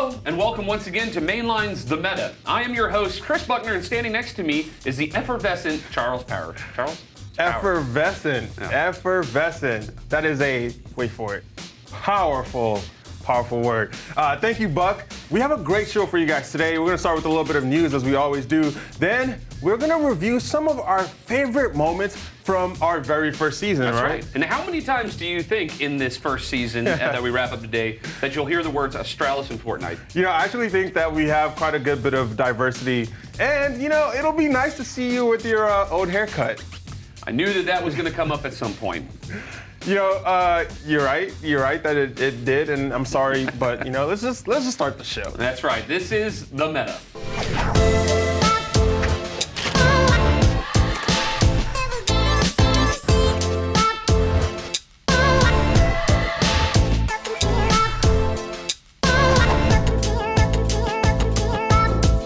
Hello, and welcome once again to Mainline's The Meta. I am your host, Chris Buckner, and standing next to me is the effervescent Charles Power. Charles? Effervescent. Yeah. Effervescent. That is a, wait for it, powerful word. Thank you, Buck. We have a great show for you guys today. We're going to start with a little bit of news, as we always do. Then we're going to review some of our favorite moments from our very first season, That's right? And how many times do you think in this first season that we wrap up today that you'll hear the words Astralis and Fortnite? You know, I actually think that we have quite a good bit of diversity. And, you know, it'll be nice to see you with your old haircut. I knew that was going to come up at some point. You know, you're right. You're right that it did, and I'm sorry, but you know, let's just start the show. That's right. This is The Meta.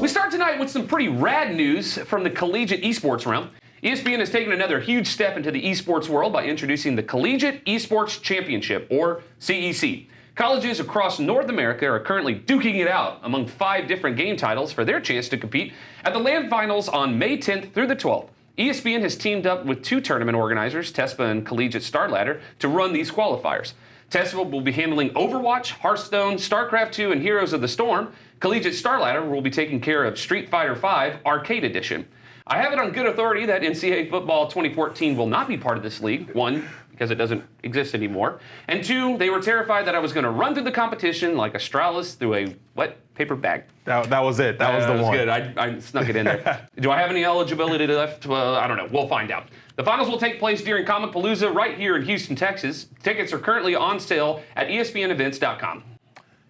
We start tonight with some pretty rad news from the collegiate esports realm. ESPN has taken another huge step into the esports world by introducing the Collegiate Esports Championship, or CEC. Colleges across North America are currently duking it out among 5 different game titles for their chance to compete at the LAN Finals on May 10th through the 12th. ESPN has teamed up with 2 tournament organizers, TESPA and Collegiate StarLadder, to run these qualifiers. TESPA will be handling Overwatch, Hearthstone, StarCraft 2, and Heroes of the Storm. Collegiate StarLadder will be taking care of Street Fighter V Arcade Edition. I have it on good authority that NCAA Football 2014 will not be part of this league. 1, because it doesn't exist anymore. And 2, they were terrified that I was going to run through the competition like Astralis through a wet paper bag. That was it. That was the one. Good. I snuck it in there. Do I have any eligibility left? Well, I don't know. We'll find out. The finals will take place during Comicpalooza right here in Houston, Texas. Tickets are currently on sale at ESPNevents.com.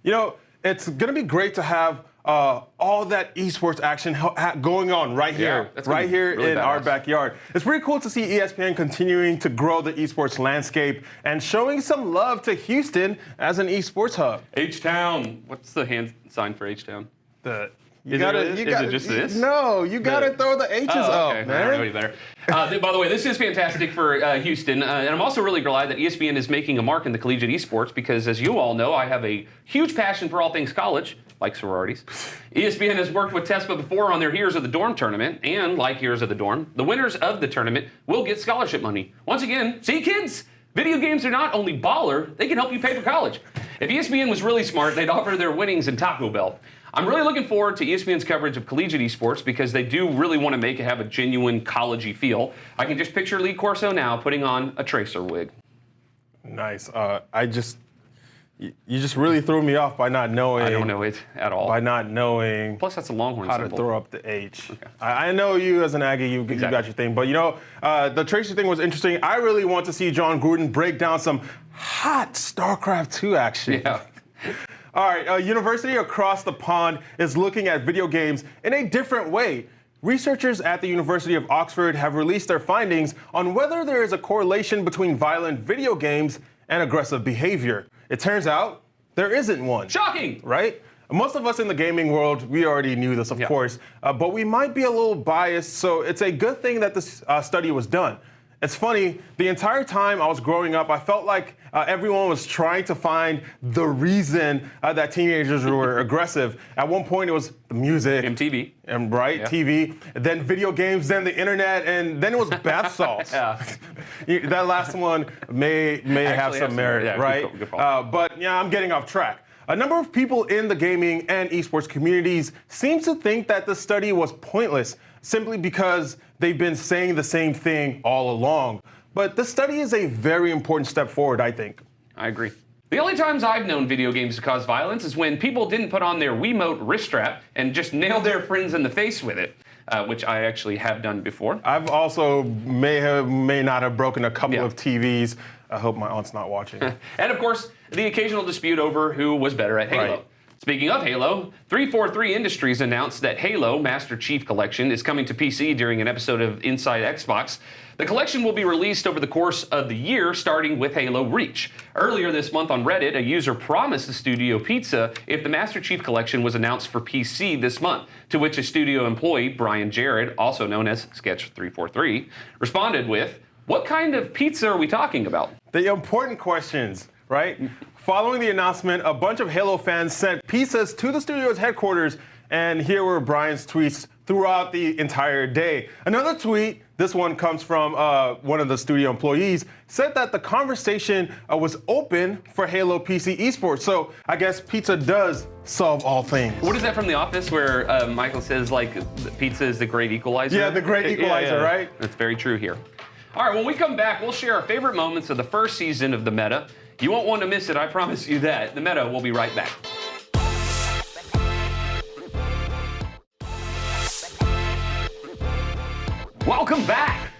You know, it's going to be great to have all that esports action going on right here, really in badass. our backyard. It's pretty cool to see ESPN continuing to grow the esports landscape and showing some love to Houston as an esports hub. H-Town. What's the hand sign for H-Town? You Is it just this? No, you gotta throw the H's up, okay. man. I don't know any better. By the way, this is fantastic for Houston, and I'm also really glad that ESPN is making a mark in the collegiate esports because, as you all know, I have a huge passion for all things college, like sororities. ESPN has worked with TESPA before on their Heroes of the Dorm tournament, and like Heroes of the Dorm, the winners of the tournament will get scholarship money. Once again, see kids? Video games are not only baller, they can help you pay for college. If ESPN was really smart, they'd offer their winnings in Taco Bell. I'm really looking forward to ESPN's coverage of collegiate esports because they do really want to make it have a genuine college-y feel. I can just picture Lee Corso now putting on a Tracer wig. Nice. You just really threw me off by not knowing. I don't know it at all. By not knowing. Plus, that's a Longhorn how symbol. to throw up the H. Okay. I know you as an Aggie, you got your thing. But you know, the Tracer thing was interesting. I really want to see John Gruden break down some hot StarCraft 2 action. Yeah. All right, a university across the pond is looking at video games in a different way. Researchers at the University of Oxford have released their findings on whether there is a correlation between violent video games and aggressive behavior. It turns out there isn't one. Shocking! Right? Most of us in the gaming world, we already knew this, of course, but we might be a little biased, so it's a good thing that this study was done. It's funny, the entire time I was growing up, I felt like everyone was trying to find the reason that teenagers were aggressive. At one point, it was the music. MTV. And TV, then video games, then the internet, and then it was bath salts. That last one may have some merit, right? Good call. But yeah, I'm getting off track. A number of people in the gaming and esports communities seem to think that the study was pointless simply because they've been saying the same thing all along. But the study is a very important step forward, I think. I agree. The only times I've known video games to cause violence is when people didn't put on their Wiimote wrist strap and just nailed their friends in the face with it, which I actually have done before. I've also may not have broken a couple of TVs. I hope my aunt's not watching. And of course, the occasional dispute over who was better at Halo. Right. Speaking of Halo, 343 Industries announced that Halo Master Chief Collection is coming to PC during an episode of Inside Xbox. The collection will be released over the course of the year, starting with Halo Reach. Earlier this month on Reddit, a user promised the studio pizza if the Master Chief Collection was announced for PC this month, to which a studio employee, Brian Jarrett, also known as Sketch343, responded with, "What kind of pizza are we talking about?" The important questions. right? Following the announcement, a bunch of Halo fans sent pizzas to the studio's headquarters, and here were Brian's tweets throughout the entire day. Another tweet, this one comes from one of the studio employees, said that the conversation was open for Halo PC esports. So I guess pizza does solve all things. What is that from The Office where Michael says, like, pizza is the great equalizer? Yeah, the great equalizer, right? That's very true here. All right, when we come back, we'll share our favorite moments of the first season of The Meta. You won't want to miss it, I promise you that. The Meta will be right back. Welcome back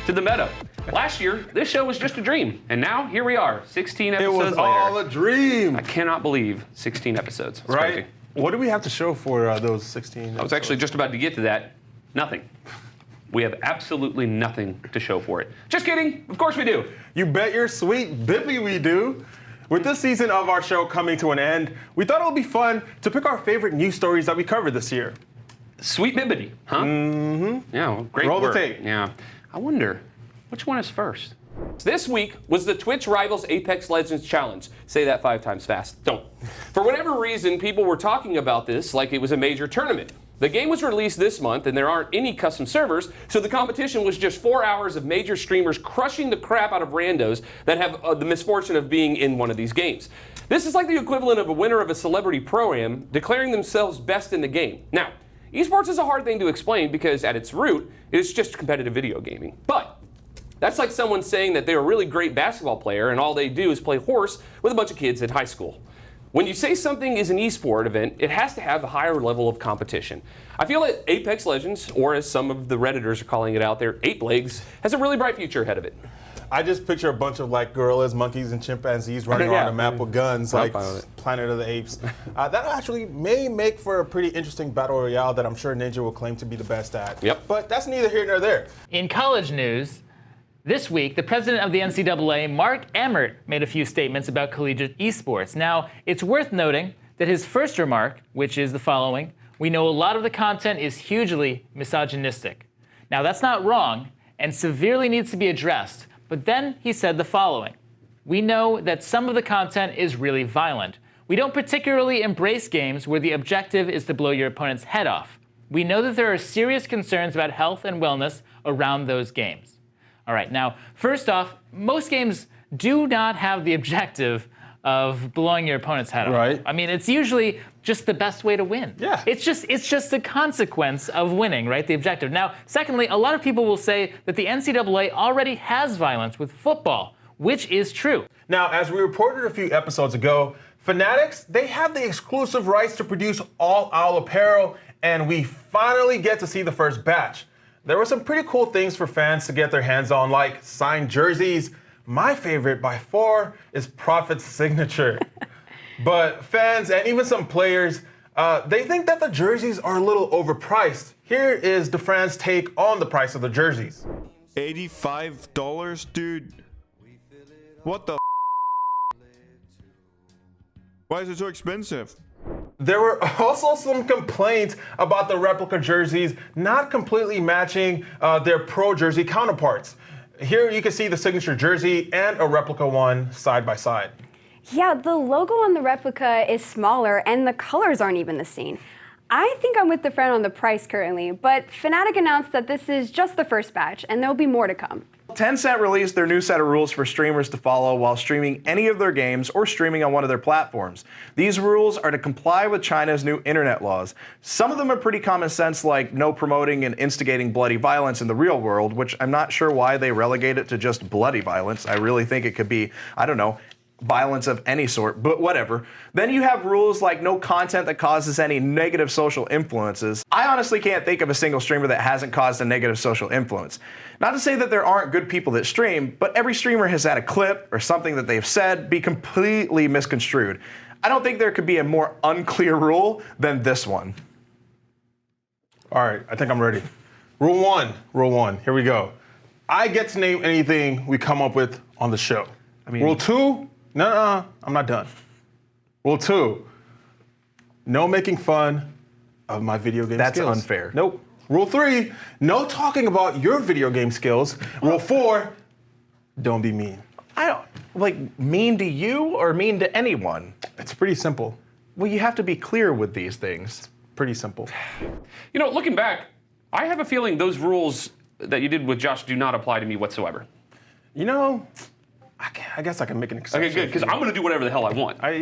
to The Meta. Last year, this show was just a dream, and now here we are, 16 episodes later. It was all a dream. I cannot believe 16 episodes. It's right? crazy. What do we have to show for those 16 episodes? I was actually just about to get to that. Nothing. We have absolutely nothing to show for it. Just kidding. Of course we do. You bet your sweet bippy we do. With this season of our show coming to an end, we thought it would be fun to pick our favorite news stories that we covered this year. Sweet bibbity, huh? Mm-hmm. Yeah, well, great Roll work. the tape. Yeah. I wonder, which one is first? This week was the Twitch Rivals Apex Legends Challenge. Say that 5 times fast. Don't. For whatever reason, people were talking about this like it was a major tournament. The game was released this month, and there aren't any custom servers, so the competition was just 4 hours of major streamers crushing the crap out of randos that have the misfortune of being in one of these games. This is like the equivalent of a winner of a celebrity pro-am declaring themselves best in the game. Now, esports is a hard thing to explain because at its root, it's just competitive video gaming. But that's like someone saying that they're a really great basketball player and all they do is play horse with a bunch of kids in high school. When you say something is an esport event, it has to have a higher level of competition. I feel that Apex Legends, or as some of the Redditors are calling it out there, Ape Legs, has a really bright future ahead of it. I just picture a bunch of like gorillas, monkeys, and chimpanzees running around a map with guns, like Planet of the Apes. That actually may make for a pretty interesting battle royale that I'm sure Ninja will claim to be the best at. Yep. But that's neither here nor there. In college news, this week, the president of the NCAA, Mark Emmert, made a few statements about collegiate esports. Now, it's worth noting that his first remark, which is the following, "We know a lot of the content is hugely misogynistic." Now, that's not wrong and severely needs to be addressed. But then he said the following: "We know that some of the content is really violent. We don't particularly embrace games where the objective is to blow your opponent's head off. We know that there are serious concerns about health and wellness around those games." All right, now, first off, most games do not have the objective of blowing your opponent's head off. Right. I mean, it's usually just the best way to win. Yeah. It's just the consequence of winning, right? The objective. Now, secondly, a lot of people will say that the NCAA already has violence with football, which is true. Now, as we reported a few episodes ago, Fanatics, they have the exclusive rights to produce All Owl apparel, and we finally get to see the first batch. There were some pretty cool things for fans to get their hands on, like signed jerseys. My favorite by far is Prophet's signature. But fans and even some players, they think that the jerseys are a little overpriced. Here is DeFran's take on the price of the jerseys. $85, dude. What the? Why is it so expensive? There were also some complaints about the replica jerseys not completely matching their pro jersey counterparts. Here you can see the signature jersey and a replica one side by side. Yeah, the logo on the replica is smaller and the colors aren't even the same. I think I'm with the friend on the price currently, but Fnatic announced that this is just the first batch and there'll be more to come. Tencent released their new set of rules for streamers to follow while streaming any of their games or streaming on one of their platforms. These rules are to comply with China's new internet laws. Some of them are pretty common sense, like no promoting and instigating bloody violence in the real world, which I'm not sure why they relegate it to just bloody violence. I really think it could be, I don't know, violence of any sort, but whatever. Then you have rules like no content that causes any negative social influences. I honestly can't think of a single streamer that hasn't caused a negative social influence. Not to say that there aren't good people that stream, but every streamer has had a clip or something that they've said be completely misconstrued. I don't think there could be a more unclear rule than this one. All right, I think I'm ready. Rule one, here we go. I get to name anything we come up with on the show. Rule 2, no, I'm not done. Rule 2, no making fun of my video game skills. That's unfair. Nope. Rule 3, no talking about your video game skills. Rule 4, don't be mean. I don't like mean to you or mean to anyone. It's pretty simple. Well, you have to be clear with these things. Pretty simple. You know, looking back, I have a feeling those rules that you did with Josh do not apply to me whatsoever. You know, I guess I can make an exception. Okay, good, because I'm going to do whatever the hell I want. I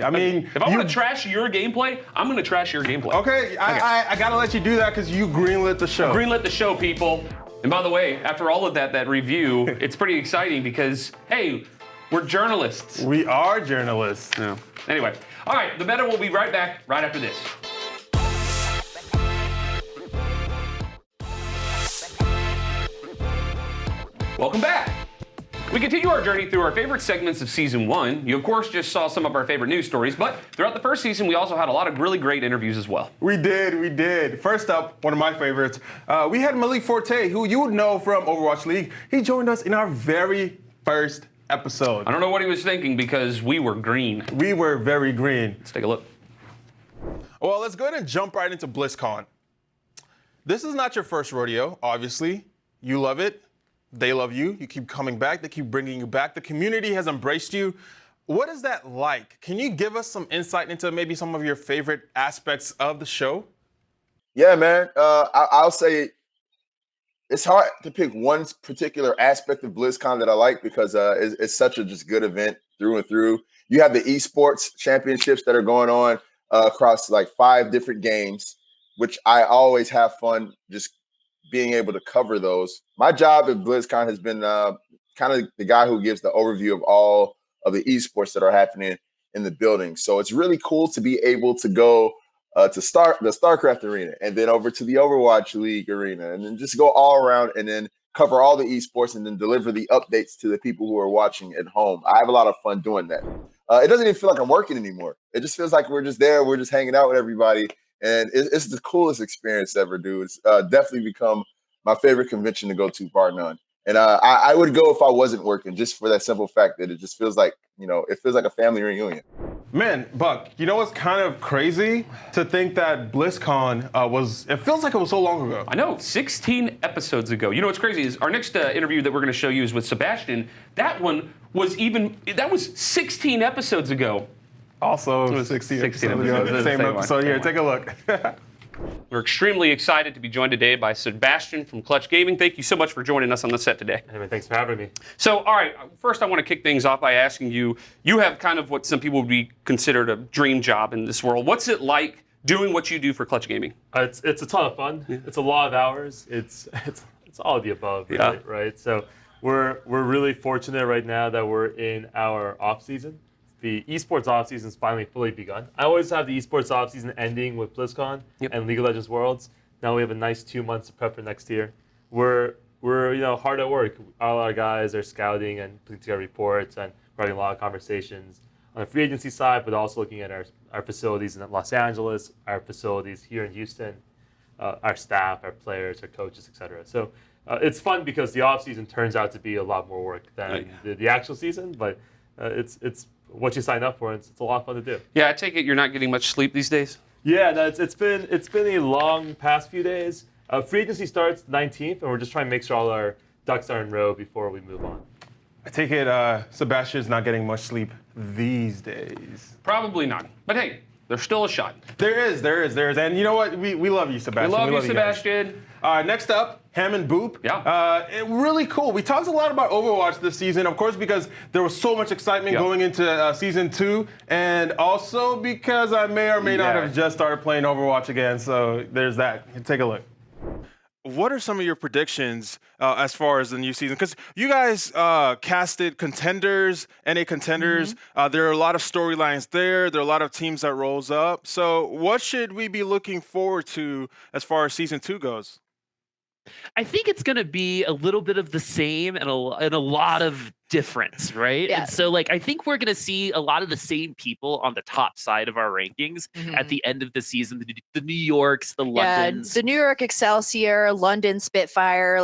mean, If I want to trash your gameplay, I'm going to trash your gameplay. Okay, I gotta let you do that because you greenlit the show. Greenlit the show, people. And by the way, after all of that review, it's pretty exciting because, hey, we're journalists. We are journalists. Yeah. Anyway, all right, the meta will be right back right after this. Welcome back. We continue our journey through our favorite segments of season 1. You, of course, just saw some of our favorite news stories, but throughout the first season, we also had a lot of really great interviews as well. We did. First up, one of my favorites, we had Malik Forte, who you would know from Overwatch League. He joined us in our very first episode. I don't know what he was thinking because we were green. We were very green. Let's take a look. Well, let's go ahead and jump right into BlizzCon. This is not your first rodeo, obviously. You love it. They love you. You keep coming back. They keep bringing you back. The community has embraced you. What is that like? Can you give us some insight into maybe some of your favorite aspects of the show? Yeah, man. I'll say it's hard to pick one particular aspect of BlizzCon that I like because it's such a just good event through and through. You have the esports championships that are going on across like 5 different games, which I always have fun just being able to cover those. My job at BlizzCon has been kind of the guy who gives the overview of all of the esports that are happening in the building. So it's really cool to be able to go to the StarCraft arena and then over to the Overwatch League arena and then just go all around and then cover all the esports and then deliver the updates to the people who are watching at home. I have a lot of fun doing that. It doesn't even feel like I'm working anymore. It just feels like we're just there. We're just hanging out with everybody. And it's the coolest experience ever, dude. It's definitely become my favorite convention to go to, bar none. And I would go if I wasn't working, just for that simple fact that it just feels like, it feels like a family reunion. Man, Buck, you know what's kind of crazy? To think that BlizzCon it feels like it was so long ago. I know, 16 episodes ago. You know what's crazy is our next interview that we're going to show you is with Sebastian. That was 16 episodes ago. Also, 16 episodes ago. ago. Same episode. Here, take a look. We're extremely excited to be joined today by Sebastian from Clutch Gaming. Thank you so much for joining us on the set today. Hey, man, thanks for having me. So, all right, first I want to kick things off by asking you have kind of what some people would be considered a dream job in this world. What's it like doing what you do for Clutch Gaming? It's a ton of fun. Yeah. It's a lot of hours. It's all of the above, really, right? So we're really fortunate right now that we're in our off season. The esports off season is finally fully begun. I always have the esports off season ending with BlizzCon and League of Legends Worlds. Now we have a nice 2 months to prep for next year. We're hard at work. All our guys are scouting and putting together reports and running a lot of conversations on the free agency side, but also looking at our facilities in Los Angeles, our facilities here in Houston, our staff, our players, our coaches, etc. So it's fun because the off season turns out to be a lot more work than the actual season, but it's what you sign up for, and it's a lot of fun to do. Yeah, I take it you're not getting much sleep these days? Yeah, no, it's been a long past few days. Free agency starts 19th, and we're just trying to make sure all our ducks are in row before we move on. I take it Sebastian's not getting much sleep these days. Probably not. But hey, there's still a shot. There is. And you know what? We love you, Sebastian. We love you, Sebastian. Next up, Hammond Boop. Yeah. Really cool. We talked a lot about Overwatch this season, of course, because there was so much excitement going into season 2, and also because I may or may not have just started playing Overwatch again. So there's that. Take a look. What are some of your predictions as far as the new season? Because you guys casted contenders, NA contenders. There are a lot of storylines there. There are a lot of teams that rose up. So what should we be looking forward to as far as season 2 goes? I think it's going to be a little bit of the same and a lot of difference, right? Yeah. And so, I think we're going to see a lot of the same people on the top side of our rankings at the end of the season. The New Yorks, the Londons. The New York Excelsior, London Spitfire,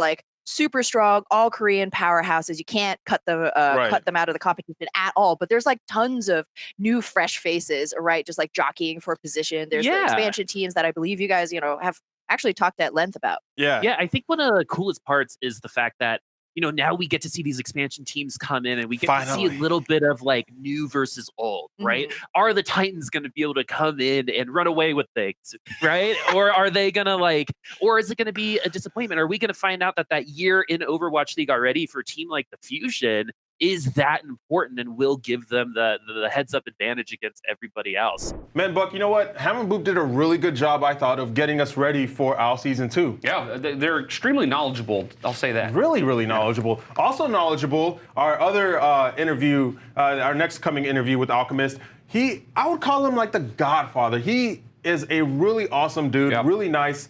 super strong, all Korean powerhouses. You can't cut them out of the competition at all. But there's tons of new, fresh faces, right? Just jockeying for position. There's the expansion teams that I believe you guys, have actually talked at length about. Yeah, I think one of the coolest parts is the fact that now we get to see these expansion teams come in and we get to see a little bit of like new versus old, right? Are the Titans going to be able to come in and run away with things, right? Or are they going to or is it going to be a disappointment? Are we going to find out that year in Overwatch League already for a team like the Fusion is that important and will give them the heads up advantage against everybody else? Man, Buck, you know what? Ham and Boop did a really good job, I thought, of getting us ready for our season 2. Yeah, they're extremely knowledgeable. I'll say that. Really, really knowledgeable. Also knowledgeable, our other interview, our next coming interview with Alchemist. I would call him like the Godfather. He is a really awesome dude, really nice.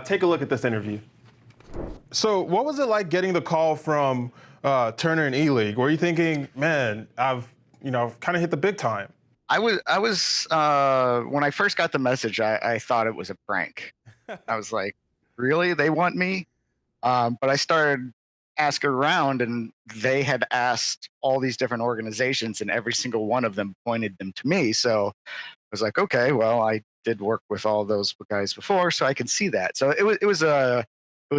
Take a look at this interview. So, what was it like getting the call from Turner and E-League? Were you thinking, man, I've kind of hit the big time? I was when I first got the message, I thought it was a prank. I was like, really? They want me? But I started asking around, and they had asked all these different organizations, and every single one of them pointed them to me. So I was like, okay, well, I did work with all those guys before, so I can see that. So it was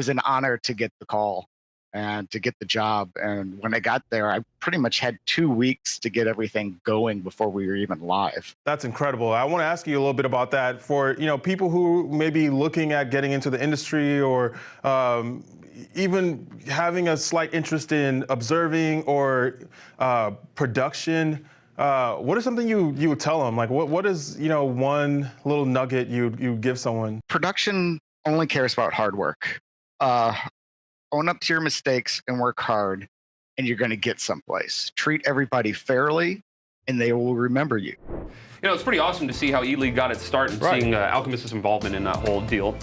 an honor to get the call and to get the job. And when I got there, I pretty much had 2 weeks to get everything going before we were even live. That's incredible. I want to ask you a little bit about that for people who may be looking at getting into the industry or even having a slight interest in observing or production. What is something you would tell them? Like what is one little nugget you give someone? Production only cares about hard work. Own up to your mistakes and work hard, and you're going to get someplace. Treat everybody fairly, and they will remember you. It's pretty awesome to see how E-League got its start and seeing Alchemist's involvement in that whole deal.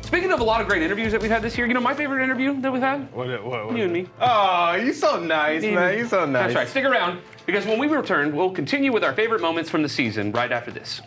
Speaking of a lot of great interviews that we've had this year, my favorite interview that we've had? What you and me. Oh, you're so nice, man. You're so nice. That's right. Stick around, because when we return, we'll continue with our favorite moments from the season right after this.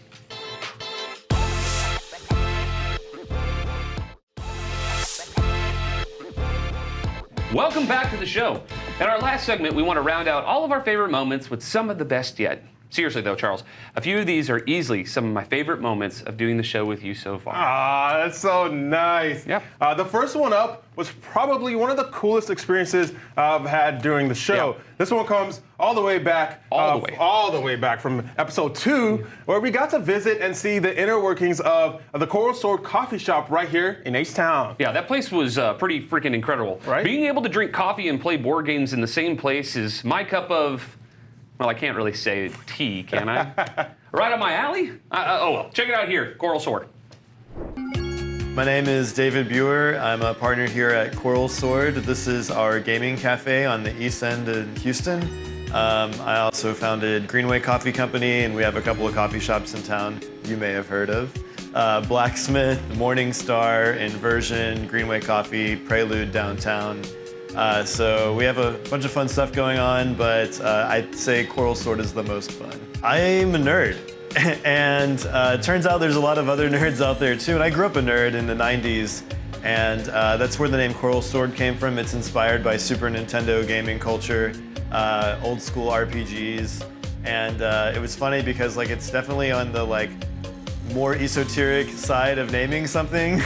Welcome back to the show. In our last segment, we want to round out all of our favorite moments with some of the best yet. Seriously though, Charles, a few of these are easily some of my favorite moments of doing the show with you so far. Ah, that's so nice. Yeah. The first one up was probably one of the coolest experiences I've had during the show. Yeah. This one comes all the way back. All the way back from episode 2, where we got to visit and see the inner workings of the Coral Sword coffee shop right here in H-Town. Yeah, that place was pretty freaking incredible. Right? Being able to drink coffee and play board games in the same place is my cup of, well, I can't really say tea, can I? Right up my alley? Oh, well, check it out here, Coral Sword. My name is David Buer. I'm a partner here at Coral Sword. This is our gaming cafe on the East End in Houston. I also founded Greenway Coffee Company, and we have a couple of coffee shops in town you may have heard of. Blacksmith, Morningstar, Inversion, Greenway Coffee, Prelude downtown. So we have a bunch of fun stuff going on, but I'd say Coral Sword is the most fun. I'm a nerd, and it turns out there's a lot of other nerds out there too, and I grew up a nerd in the 90s, and that's where the name Coral Sword came from. It's inspired by Super Nintendo gaming culture, old school RPGs, and it was funny because it's definitely on the more esoteric side of naming something.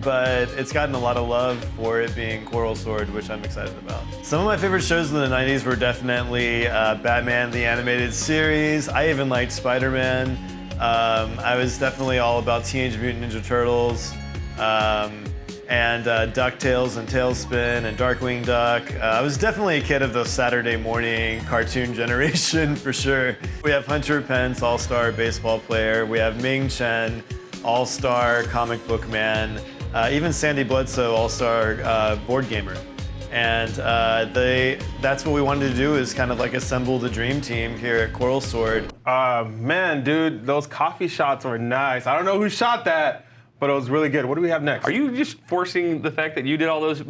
But it's gotten a lot of love for it being Coral Sword, which I'm excited about. Some of my favorite shows in the 90s were definitely Batman the Animated Series. I even liked Spider-Man. I was definitely all about Teenage Mutant Ninja Turtles, and DuckTales and Tailspin and Darkwing Duck. I was definitely a kid of the Saturday morning cartoon generation for sure. We have Hunter Pence, all-star baseball player. We have Ming Chen, all-star comic book man. Even Sandy Bledsoe, all-star board gamer. And that's what we wanted to do, is kind of assemble the dream team here at Coral Sword. Man, dude, those coffee shots were nice. I don't know who shot that, but it was really good. What do we have next? Are you just forcing the fact that you did all those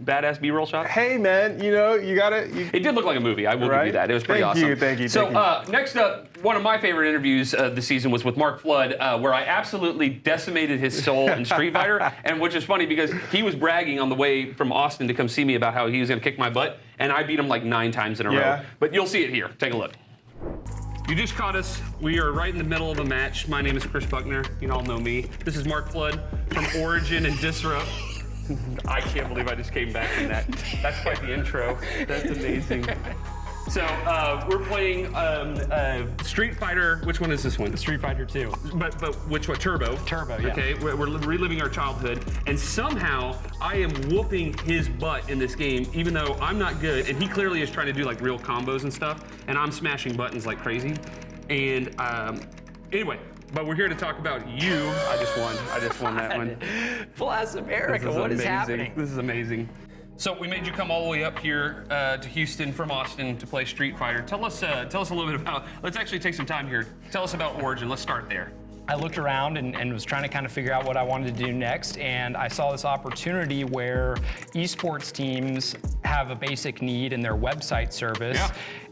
badass B-roll shots? Hey, man, you gotta... It did look like a movie. I will give you that. It was pretty awesome. Thank you. So next up, one of my favorite interviews this season was with Mark Flood, where I absolutely decimated his soul in Street Fighter, and which is funny because he was bragging on the way from Austin to come see me about how he was going to kick my butt, and I beat him 9 times in a row. But you'll see it here. Take a look. You just caught us. We are right in the middle of a match. My name is Chris Buckner. You all know me. This is Mark Flood from Origin and Disrupt. I can't believe I just came back from that. That's quite the intro. That's amazing. So we're playing Street Fighter. Which one is this one? Street Fighter 2. But which one? Turbo. Turbo, yeah. Okay, we're reliving our childhood, and somehow I am whooping his butt in this game, even though I'm not good, and he clearly is trying to do like real combos and stuff, and I'm smashing buttons like crazy. And anyway, but we're here to talk about you. I just won that one. Bless America, what is happening? This is amazing. So we made you come all the way up here to Houston from Austin to play Street Fighter. Tell us a little bit about. Let's actually take some time here. Tell us about Origin. Let's start there. I looked around and was trying to kind of figure out what I wanted to do next, and I saw this opportunity where esports teams have a basic need in their website service,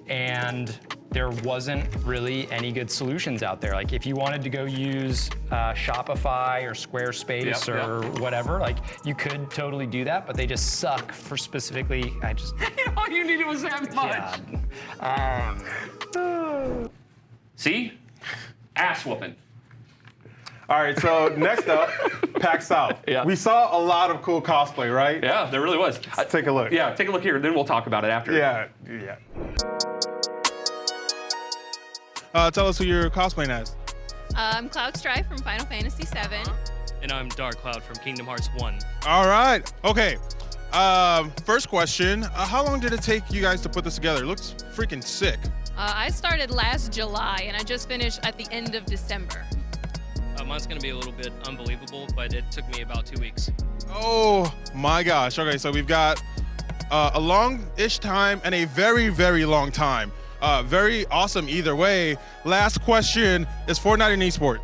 and there wasn't really any good solutions out there. Like if you wanted to go use Shopify or Squarespace or whatever, like you could totally do that, but they just suck for specifically, All you needed was that much. See? Ass whooping. All right, so next up, PAX South. Yeah. We saw a lot of cool cosplay, right? Yeah, there really was. Let's take a look. Yeah, take a look here, then we'll talk about it after. Yeah. Tell us who you're cosplaying as. I'm Cloud Strife from Final Fantasy VII. And I'm Dark Cloud from Kingdom Hearts 1. All right. Okay. First question. How long did it take you guys to put this together? It looks freaking sick. I started last July, and I just finished at the end of December. Mine's going to be a little bit unbelievable, but it took me about 2 weeks. Oh, my gosh. Okay, so we've got a long-ish time and a very, very long time. Very awesome either way. Last question, is Fortnite an esport?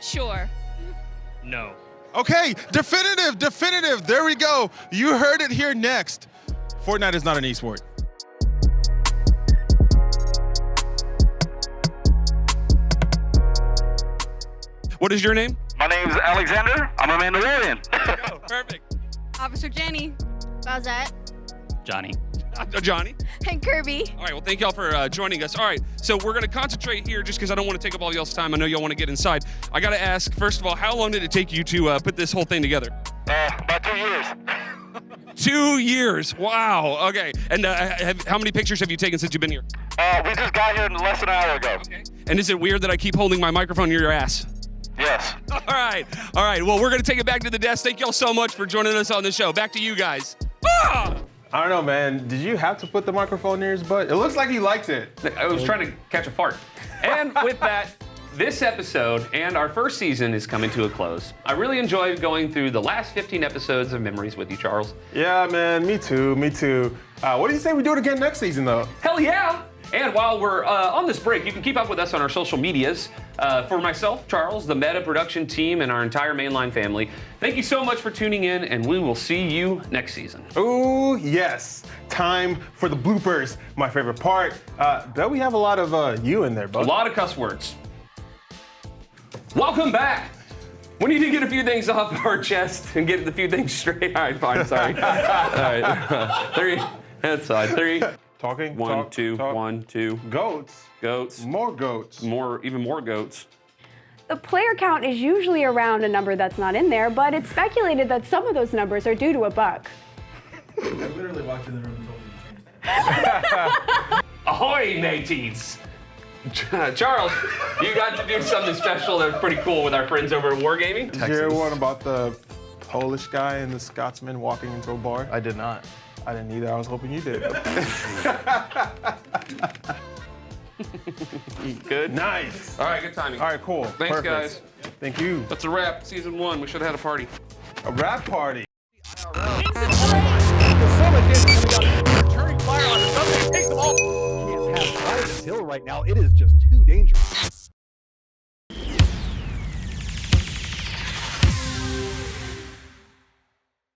Sure. No. Okay, definitive. There we go. You heard it here next. Fortnite is not an esport. What is your name? My name's Alexander. I'm a Mandalorian. Go, perfect. Officer Jenny. Rosette. Johnny. Johnny. And Kirby. All right, well, thank y'all for joining us. All right, so we're going to concentrate here just because I don't want to take up all y'all's time. I know y'all want to get inside. I got to ask, first of all, how long did it take you to put this whole thing together? About 2 years. 2 years. Wow. Okay. And how many pictures have you taken since you've been here? We just got here less than an hour ago. Okay. And is it weird that I keep holding my microphone near your ass? Yes. All right. Well, we're going to take it back to the desk. Thank y'all so much for joining us on the show. Back to you guys. Ah! I don't know, man. Did you have to put the microphone near his butt? It looks like he liked it. I was trying to catch a fart. And with that, this episode and our first season is coming to a close. I really enjoyed going through the last 15 episodes of Memories with you, Charles. Yeah, man. Me too. What do you say we do it again next season, though? Hell yeah! And while we're on this break, you can keep up with us on our social medias. For myself, Charles, the Meta production team, and our entire Mainline family, thank you so much for tuning in, and we will see you next season. Ooh, yes. Time for the bloopers, my favorite part. Bet we have a lot of you in there, bud. A lot of cuss words. Welcome back. We need to get a few things off our chest and get a few things straight. All right, fine, sorry. All right, 3, that's fine. 3. Talking. 1, 2, 1, 2. Goats. More goats. Even more goats. The player count is usually around a number that's not in there, but it's speculated that some of those numbers are due to a bug. I literally walked in the room and told you to change that. Ahoy, mateys! Charles, you got to do something special that was pretty cool with our friends over at Wargaming. Did you hear one about the Polish guy and the Scotsman walking into a bar? I did not. I didn't either. I was hoping you did. Good? Nice. All right, good timing. All right, cool. Thanks, Perfect. guys. Thank you. That's a wrap. Season 1. We should have had a party. A rap party. Returning fire on the subject takes them all. Can't pass by this hill right now. It is just too dangerous.